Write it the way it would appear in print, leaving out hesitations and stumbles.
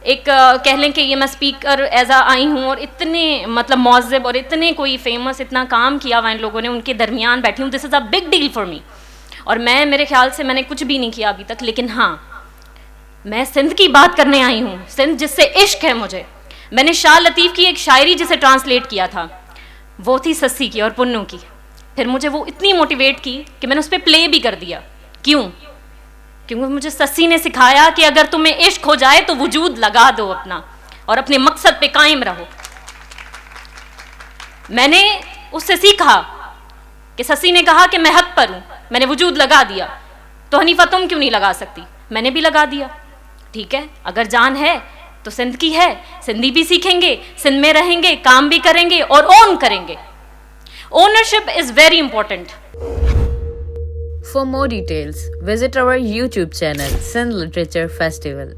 एक कह लें कि ये मैं स्पीकर एज आ आई हूँ और इतने मतलब मौज़िब और इतने कोई फेमस इतना काम किया हुआ इन लोगों ने, उनके दरमियान बैठी हूँ। This is a big deal for me. और मैं मेरे ख्याल से मैंने कुछ भी नहीं किया अभी तक, लेकिन हाँ मैं सिंध की बात करने आई हूँ, सिंध जिससे इश्क है मुझे। मैंने शाह लतीफ़ की एक शायरी जिसे ट्रांसलेट किया था, वो थी सस्सी की और पुन्नू की। फिर मुझे वो इतनी मोटिवेट की कि मैंने उस पर प्ले भी कर दिया। क्यों? क्योंकि मुझे सस्सी ने सिखाया कि अगर तुम्हें इश्क हो जाए तो वजूद लगा दो अपना और अपने मकसद पे कायम रहो। मैंने उससे सीखा कि सस्सी ने कहा कि मैं हक पर हूँ, मैंने वजूद लगा दिया, तो हनीफा तुम क्यों नहीं लगा सकती? मैंने भी लगा दिया। ठीक है, अगर जान है तो सिंध की है, सिंधी भी सीखेंगे, सिंध में रहेंगे, काम भी करेंगे और ओन करेंगे। Ownership is very important. For more details, visit our YouTube channel, Sindh Literature Festival.